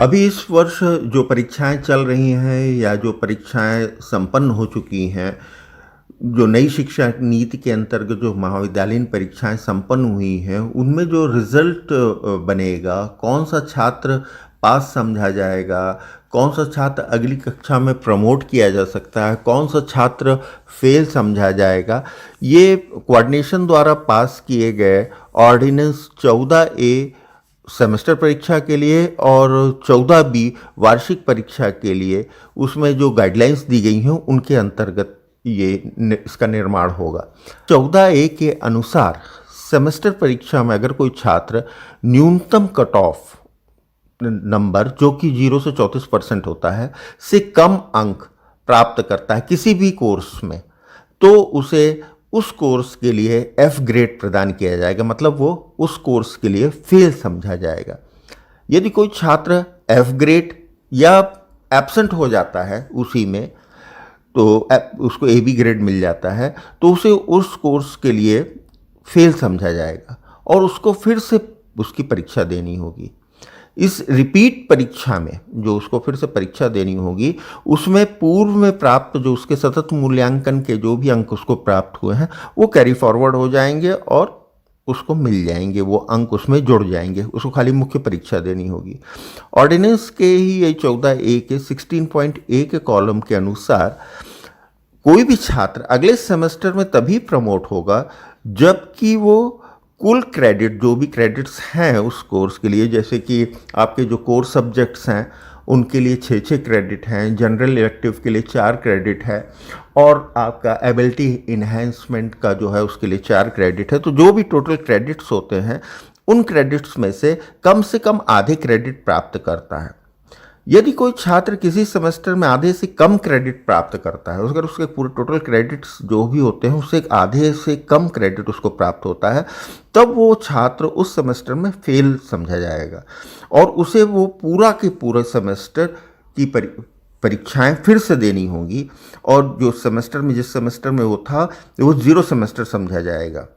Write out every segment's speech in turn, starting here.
अभी इस वर्ष जो परीक्षाएं चल रही हैं या जो परीक्षाएं संपन्न हो चुकी हैं, जो नई शिक्षा नीति के अंतर्गत जो महाविद्यालयीन परीक्षाएं संपन्न हुई हैं, उनमें जो रिजल्ट बनेगा, कौन सा छात्र पास समझा जाएगा, कौन सा छात्र अगली कक्षा में प्रमोट किया जा सकता है, कौन सा छात्र फेल समझा जाएगा, ये कोऑर्डिनेशन द्वारा पास किए गए ऑर्डिनेंस 14A सेमेस्टर परीक्षा के लिए और 14B वार्षिक परीक्षा के लिए उसमें जो गाइडलाइंस दी गई हैं उनके अंतर्गत इसका निर्माण होगा। 14A के अनुसार सेमेस्टर परीक्षा में अगर कोई छात्र न्यूनतम कट ऑफ नंबर, जो कि 0 से 34% होता है, से कम अंक प्राप्त करता है किसी भी कोर्स में, तो उसे उस कोर्स के लिए F ग्रेड प्रदान किया जाएगा, मतलब वो उस कोर्स के लिए फेल समझा जाएगा। यदि कोई छात्र F ग्रेड या एब्सेंट हो जाता है उसी में, तो उसको AB ग्रेड मिल जाता है, तो उसे उस कोर्स के लिए फेल समझा जाएगा और उसको फिर से उसकी परीक्षा देनी होगी। इस रिपीट परीक्षा में जो उसको फिर से परीक्षा देनी होगी, उसमें पूर्व में प्राप्त जो उसके सतत मूल्यांकन के जो भी अंक उसको प्राप्त हुए हैं वो कैरी फॉरवर्ड हो जाएंगे और उसको मिल जाएंगे, वो अंक उसमें जुड़ जाएंगे, उसको खाली मुख्य परीक्षा देनी होगी। ऑर्डिनेंस के ही ये 14A के 16.A के कॉलम के अनुसार कोई भी छात्र अगले सेमेस्टर में तभी प्रमोट होगा जबकि वो कुल क्रेडिट, जो भी क्रेडिट्स हैं उस कोर्स के लिए, जैसे कि आपके जो कोर सब्जेक्ट्स हैं उनके लिए 6 क्रेडिट हैं, जनरल इलेक्टिव के लिए 4 क्रेडिट है और आपका एबिलिटी इन्हेंसमेंट का जो है उसके लिए 4 क्रेडिट है। तो जो भी टोटल क्रेडिट्स होते हैं उन क्रेडिट्स में से कम आधे क्रेडिट प्राप्त करता है। यदि कोई छात्र किसी सेमेस्टर में आधे से कम क्रेडिट प्राप्त करता है, अगर उसके पूरे टोटल क्रेडिट्स जो भी होते हैं उससे आधे से कम क्रेडिट उसको प्राप्त होता है, तब वो छात्र उस सेमेस्टर में फेल समझा जाएगा और उसे वो पूरा के पूरे सेमेस्टर की परीक्षाएं फिर से देनी होंगी और जो सेमेस्टर में जिस सेमेस्टर में वो था वो 0 सेमेस्टर समझा जाएगा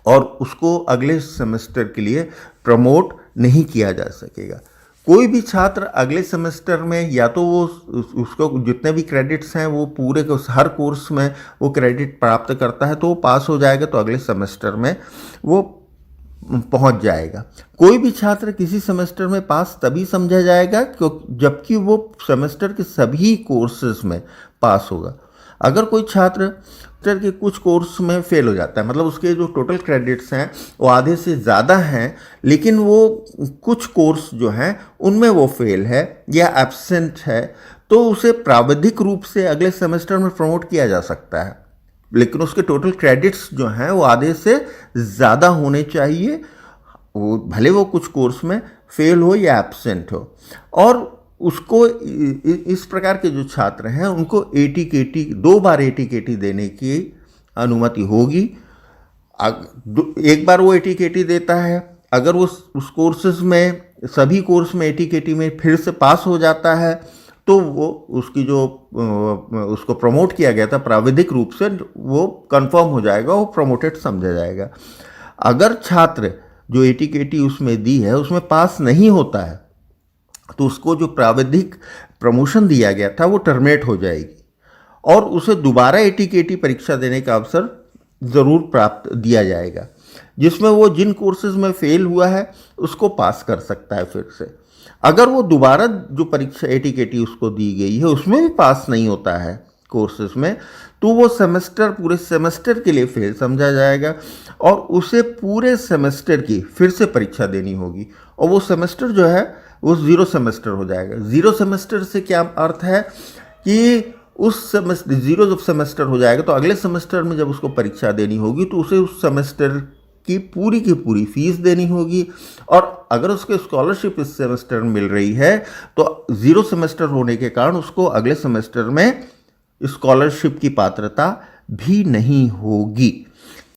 और उसको अगले सेमेस्टर के लिए प्रमोट नहीं किया जा सकेगा। कोई भी छात्र अगले सेमेस्टर में या तो वो उसको जितने भी क्रेडिट्स हैं वो पूरे के हर कोर्स में वो क्रेडिट प्राप्त करता है तो वो पास हो जाएगा, तो अगले सेमेस्टर में वो पहुंच जाएगा। कोई भी छात्र किसी सेमेस्टर में पास तभी समझा जाएगा जबकि वो सेमेस्टर के सभी कोर्सेज में पास होगा। अगर कोई छात्र के कुछ कोर्स में फेल हो जाता है, मतलब उसके जो टोटल क्रेडिट्स हैं वो आधे से ज़्यादा हैं, लेकिन वो कुछ कोर्स जो हैं उनमें वो फेल है या एब्सेंट है, तो उसे प्राविधिक रूप से अगले सेमेस्टर में प्रमोट किया जा सकता है, लेकिन उसके टोटल क्रेडिट्स जो हैं वो आधे से ज़्यादा होने चाहिए, वो भले वो कुछ कोर्स में फेल हो या एब्सेंट हो। और उसको इस प्रकार के जो छात्र हैं उनको ATKT 2 बार ATKT देने की अनुमति होगी। एक बार वो ATKT देता है, अगर वो उस कोर्सेज में सभी कोर्स में ATKT में फिर से पास हो जाता है तो वो उसकी जो उसको प्रमोट किया गया था प्राविधिक रूप से वो कंफर्म हो जाएगा, वो प्रमोटेड समझा जाएगा। अगर छात्र जो ATKT उसमें दी है उसमें पास नहीं होता है तो उसको जो प्राविधिक प्रमोशन दिया गया था वो टर्मिनेट हो जाएगी और उसे दोबारा ATKT परीक्षा देने का अवसर ज़रूर प्राप्त दिया जाएगा, जिसमें वो जिन कोर्सेज में फेल हुआ है उसको पास कर सकता है फिर से। अगर वो दोबारा जो परीक्षा ATKT उसको दी गई है उसमें भी पास नहीं होता है कोर्सेज में, तो वो पूरे सेमेस्टर के लिए फेल समझा जाएगा और उसे पूरे सेमेस्टर की फिर से परीक्षा देनी होगी और वो सेमेस्टर जो है वो 0 सेमेस्टर हो जाएगा। 0 सेमेस्टर से क्या अर्थ है कि उस सेमेस्टर 0 जब सेमेस्टर हो जाएगा तो अगले सेमेस्टर में जब उसको परीक्षा देनी होगी तो उसे उस सेमेस्टर की पूरी फीस देनी होगी और अगर उसके स्कॉलरशिप इस सेमेस्टर में मिल रही है तो 0 सेमेस्टर होने के कारण उसको अगले सेमेस्टर में स्कॉलरशिप की पात्रता भी नहीं होगी।